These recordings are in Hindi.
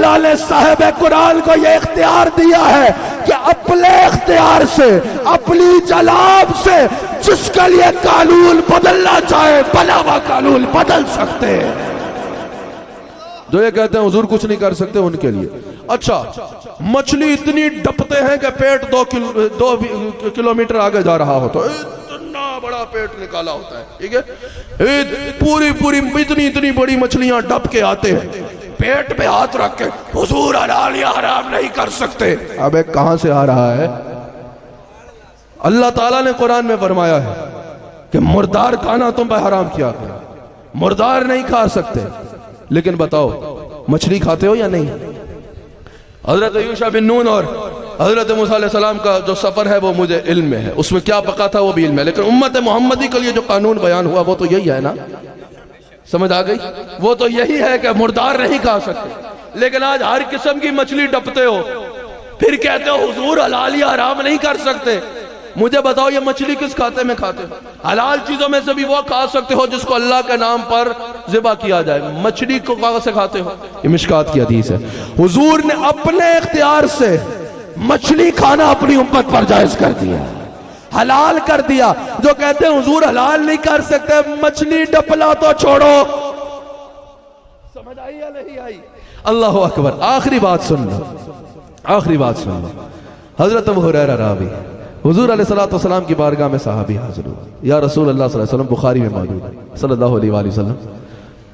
ताला ने साहिब कुरान को यह इख्तियार दिया है कि अपने इख्तियार से, अपनी जलाब से जिसके लिए कानून बदलना चाहे बना हुआ कानून बदल सकते हैं। जो ये कहते हैं हुजूर कुछ नहीं कर सकते उनके लिए। अच्छा, मछली इतनी डपते हैं कि पेट 2 किलोमीटर आगे जा रहा हो तो इतना बड़ा पेट निकाला होता है, ठीक है। पूरी पूरी इतनी बड़ी मछलियां डप के आते हैं, पेट पे हाथ रख के हुजूर हलाल या हराम नहीं कर सकते। अबे कहां से आ रहा है? अल्लाह ताला ने कुरान में फरमाया है कि मुर्दार खाना तुम पे हराम किया गया, मुर्दार नहीं खा सकते। लेकिन बताओ मछली खाते हो या नहीं? हजरत यूशा बिन नून और हजरत मूसा अलैहि सलाम का जो सफर है वो मुझे इल्म में है, उसमें क्या पका था वो भी इल्म है। लेकिन उम्मत मोहम्मदी के लिए जो कानून बयान हुआ वो तो यही है ना, समझ आ गई? वो तो यही है कि मुर्दार नहीं खा सकते। लेकिन आज हर किस्म की मछली डपते हो, फिर कहते हो हुजूर हलाल या हराम नहीं कर सकते। मुझे बताओ ये मछली किस खाते में खाते हो? हलाल चीजों में से भी वो खा सकते हो जिसको अल्लाह के नाम पर ज़िबा किया जाए, मछली को कहां से खाते हो? ये मिशकात की हदीस है। हुजूर ने अपने इख्तियार से मछली खाना अपनी उम्मत पर जायज कर दिया, हलाल कर दिया। जो कहते हैं हुजूर हलाल नहीं कर सकते, मछली डपला तो छोड़ो। समझ आई या नहीं आई? अल्लाह अकबर। आखिरी बात सुन लो, आखिरी बात सुन लो। हजरत अबू हुरैरा रावी हुजूर अलैहिस्सलातु वस्सलाम की बारगाह में सहाबी हाजिर हुआ, या रसूल अल्लाह सल्लल्लाहु अलैहि वसल्लम, बुखारी में मौजूद है सल्लल्लाहु अलैहि वसल्लम।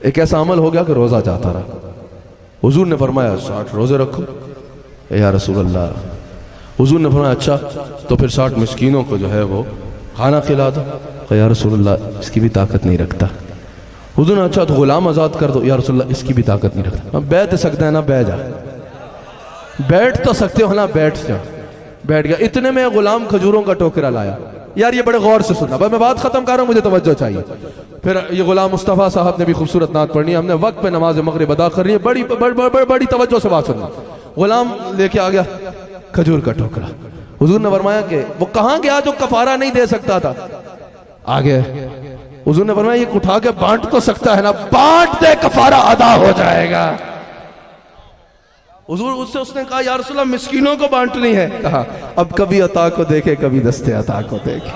एक ऐसा अमल हो गया कि रोजा जाता रहा। हुजूर ने फरमाया 60 रोजे रखो या रसूल अल्लाह। हुजूर ने फरमाया अच्छा तो फिर 60 मिस्कीनों को जो है वो खाना खिला दो। या रसूल अल्लाह इसकी भी ताकत नहीं रखता। हुजूर ने अच्छा तो गुलाम आजाद कर दो। या रसूल अल्लाह इसकी भी ताकत नहीं रखता। बैठ सकते हैं ना, बैठ जा, बैठ तो सकते हो ना, बैठ जा। बैठ गया। इतने में गुलाम खजूरों का टोकरा लाया। यार ये बड़े गौर से सुनना, मैं बात खत्म कर रहा हूं, मुझे तवज्जो चाहिए। फिर ये गुलाम मुस्तफ़ा साहब ने भी खूबसूरत नात पढ़नी है, हमने वक्त पे नमाज मगरिब अदा करनी है, बड़ी तवज्जो से बात सुनना। गुलाम लेके आ गया खजूर का टोकरा। हुजूर ने फरमाया कि वो कहां गया जो कफारा नहीं दे सकता था? आ गया। हुजूर ने फरमाया ये उठा के बांट तो सकता है ना, बांट दे कफारा अदा हो जाएगा। हुजूर उसने कहा या रसूल अल्लाह मिस्कीनों को बांटनी है। कहा अब कभी अता को देखे, कभी दस्ते अता को देखे,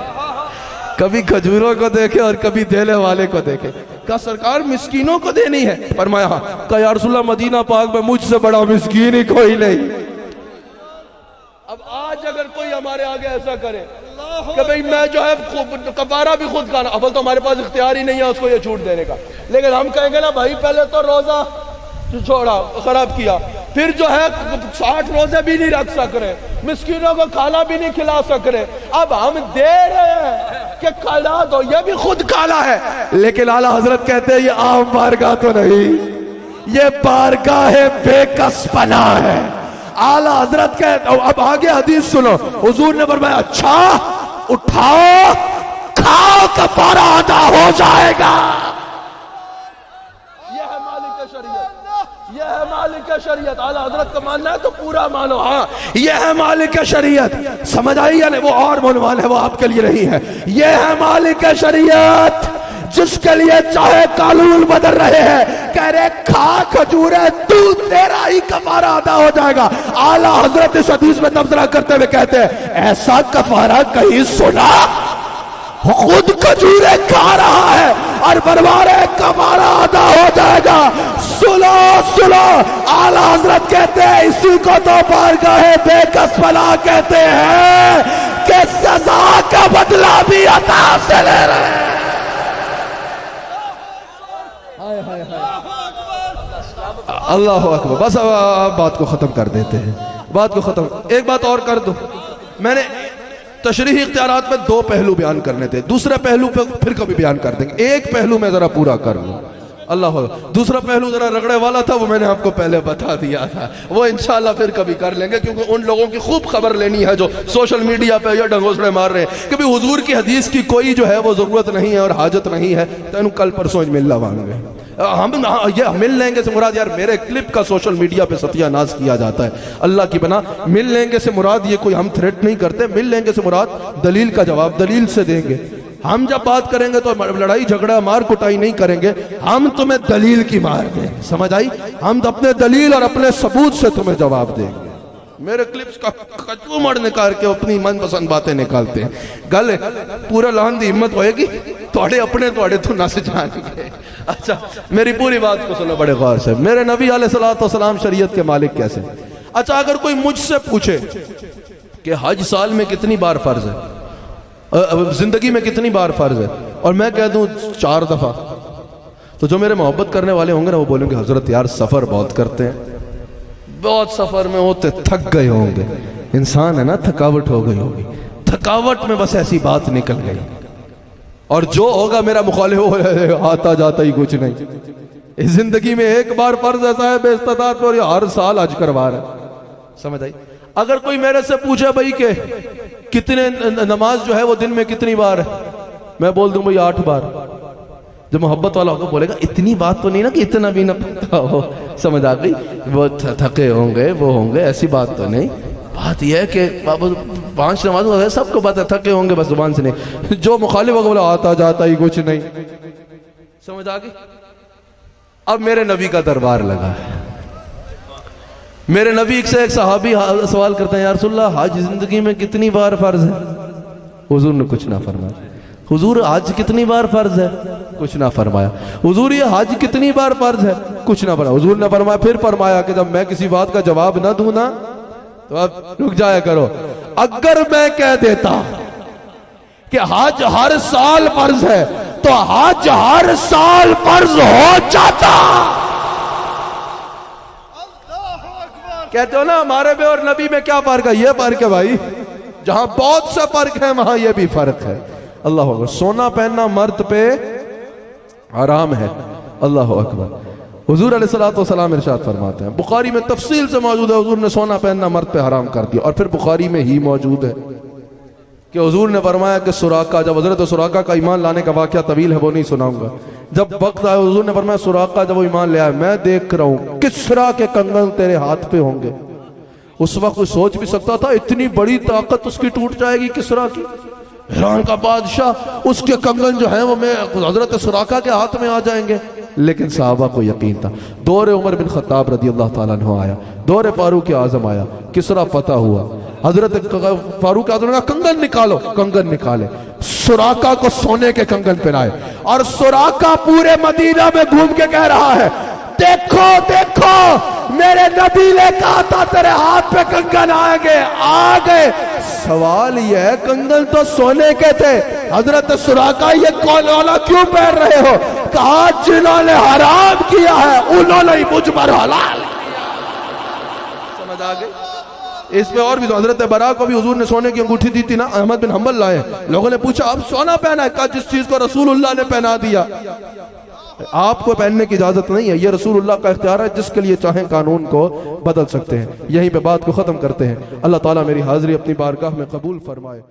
कभी खजूरों को देखे और कभी देने वाले को देखे। कहा सरकार मिस्कीनों को देनी है? फरमाया हाँ। कहा या रसूल अल्लाह मदीना पाक में मुझसे बड़ा मिस्कीन ही कोई नहीं। अब आज अगर कोई हमारे आगे ऐसा करे कि भाई मैं जो है कफारा भी खुद खाना, अव्वल तो हमारे पास इख्तियार ही नहीं है उसको ये छूट देने का। लेकिन हम कहेंगे ना भाई पहले तो रोजा छोड़ा, खराब किया, फिर जो है 60 रोजे भी नहीं रख सक रहे, मिस्कीनों को खाना भी नहीं खिला सक रहे। अब हम दे रहे हैं कि खिला दो, ये भी खुद काला है। लेकिन आला हजरत कहते हैं ये आम बारगाह तो नहीं, ये बारगाह है बेकसपना है। आला हजरत कहते, अब आगे हदीस सुनो। हुजूर ने फरमाया अच्छा उठाओ खाओ कफारा अदा हो जाएगा। यह है मालिक शरीयत। आला हजरत का मानना है तो पूरा मानो। हाँ यह है मालिक शरीयत। समझ आई या नहीं? वो और मुनवान है, वो आपके लिए नहीं है। यह है मालिक शरीयत जिसके लिए चाहे कानून बदल रहे हैं, कह रहे खा खजूरे तू तेरा ही कफारा अदा हो जाएगा। आला हजरत इस हदीस में तबसरा करते हुए कहते हैं ऐसा कफारा कहीं सुना? खुद खजूरे खा रहा है और बरबारे कफारा अदा हो जाएगा। सुनो सुनो, आला हजरत कहते हैं इसी को तो बारगाहे बेकसपना कहते हैं कि सजा का बदला भी अता से ले रहे हैं। अल्लाह अकबर। बस अब बात को खत्म कर देते हैं, बात को खत्म। एक बात और कर दो, मैंने तशरीही इख्तियारात में 2 पहलू बयान करने थे, दूसरे पहलू पे फिर कभी बयान कर देंगे। एक पहलू में जरा पूरा कर लूं। अल्लाह, दूसरा पहलू जरा रगड़े वाला था, वो मैंने आपको पहले बता दिया था, वो इंशाल्लाह फिर कभी कर लेंगे, क्योंकि उन लोगों की खूब खबर लेनी है जो सोशल मीडिया पे या डंगोसड़े मार रहे हैं कि भाई हुजूर की हदीस की कोई जो है वो जरूरत नहीं है और हाजत नहीं है। तेन कल परसों मिल लवांगे हम, ये मिल लेंगे से मुराद यार मेरे क्लिप का सोशल मीडिया पे सत्यानाश किया जाता है। अल्लाह की बना मिल लेंगे से मुराद ये कोई हम थ्रेट नहीं करते, मिल लेंगे से मुराद दलील का जवाब दलील से देंगे। हम जब बात करेंगे तो लड़ाई झगड़ा मार कुटाई नहीं करेंगे, हम तुम्हें दलील की मार देंगे, समझ आई? हम तो अपने दलील और अपने सबूत से तुम्हें जवाब देंगे। मेरे क्लिप्स का कचूमड़ निकाल के अपनी मनपसंद बातें निकालते हैं। गल पूरा लान दी हिम्मत होएगी थोड़े अपने थोड़े तो नस जाएंगे। अच्छा मेरी पूरी बात को सुनो बड़े गौर से। मेरे नबी अलैहिस्सलाम शरीयत के मालिक कैसे? अच्छा अगर कोई मुझसे पूछे कि हज साल में कितनी बार फर्ज है, जिंदगी में कितनी बार फर्ज है, और मैं कह दूं 4 दफा, तो जो मेरे मोहब्बत करने वाले होंगे ना वो बोलेंगे हजरत यार सफर बहुत करते हैं, बहुत सफर में होते थक गए होंगे। इंसान है ना, थकावट हो गई होगी, थकावट में बस ऐसी बात निकल गई। और जो होगा मेरा मुखालिफ हो आता जाता ही कुछ नहीं। इस जिंदगी में एक बार फर्ज ऐसा है बेइस्तात पर हर साल हज करवा रहा है, समझ आई? अगर कोई मेरे से पूछे भाई के कितने नमाज जो है वो दिन में कितनी बार है, मैं बोल दूं भाई 8 बार। जो मोहब्बत वाला होगा बोलेगा इतनी बात तो नहीं ना कि इतना भी ना पता हो, समझ आ गई? वो थके होंगे वो होंगे, ऐसी बात तो नहीं। बात यह है कि 5 नमाज सबको पता है, थके होंगे बस जुबान से नहीं। जो मुखालिफ होगा बोला आता जाता ही कुछ नहीं, समझ आ गई? अब मेरे नबी का दरबार लगा है। मेरे नबी से एक सहाबी सवाल करते हैं या रसूलल्लाह हज जिंदगी में कितनी बार फर्ज है? हुजूर ने कुछ ना फरमाया। हुजूर हज कितनी बार फर्ज है? कुछ ना फरमाया। हुजूर ये हज कितनी बार फर्ज है? कुछ ना फरमाया। हुजूर ने फरमाया, फिर फरमाया कि जब मैं किसी बात का जवाब ना दूं ना तो आप रुक जाया करो। अगर मैं कह देता कि हज हर साल फर्ज है तो हज हर साल फर्ज हो जाता। कहते हो ना हमारे में और नबी में क्या फर्क है? ये फर्क है भाई, जहां बहुत से फर्क है वहां ये भी फर्क है। अल्लाह अकबर। सोना पहनना मर्द पे हराम है। अल्लाह अकबर। हुजूर अलैहिस्सलाम इरशाद फरमाते हैं, बुखारी में तफसील से मौजूद है, हुजूर ने सोना पहनना मर्द पे हराम कर दिया। और फिर बुखारी में ही मौजूद है कि हुजूर ने फरमाया कि सुराका, जब हजरत सुराका का ईमान लाने का वाकया तवील है वो नहीं सुनाऊंगा, जब वक्त आया हुजूर ने फरमाया सुराका जब वो ईमान ले आया, मैं देख रहा हूं किसरा के कंगन तेरे हाथ पे होंगे। उस वक्त कोई सोच भी सकता था इतनी बड़ी ताकत उसकी टूट जाएगी किसरा की? ईरान का बादशाह, उसके कंगन जो है वो मैं हजरत सुराका के हाथ में आ जाएंगे। लेकिन साहबा को यकीन था। दौरे उमर बिन खत्ताब रदी अल्लाह ताला अन्हु आया, दौरे फारूक आजम आया, किसरा फतह हुआ, हजरत फारूक आजम ने कंगन निकालो, कंगन निकाले, सुराका को सोने के कंगन पहनाए। और सुराका पूरे मदीना में घूम के कह रहा है देखो देखो मेरे नबी ने कहा था तेरे हाथ पे कंगन आएंगे, आ गए। सवाल यह है कंगन तो सोने के थे, हजरत सुराका ये कौन वाला क्यों पहन रहे हो? कहा जिन्होंने हराम किया है उन्होंने ही मुझ पर हलाल किया। समझ आ गई? इसमें और भी तो हजरत बरा को भी हुजूर ने सोने की अंगूठी दी थी ना, अहमद बिन हंबल लाए, लोगों ने पूछा अब सोना पहना है? कहा जिस चीज को रसूलुल्लाह ने पहना दिया आपको पहनने की इजाजत नहीं है, यह रसूलुल्लाह का इख्तियार है, जिसके लिए चाहें कानून को बदल सकते हैं। यहीं पे बात को खत्म करते हैं। अल्लाह ताला मेरी हाजिरी अपनी बारगाह में कबूल फरमाए।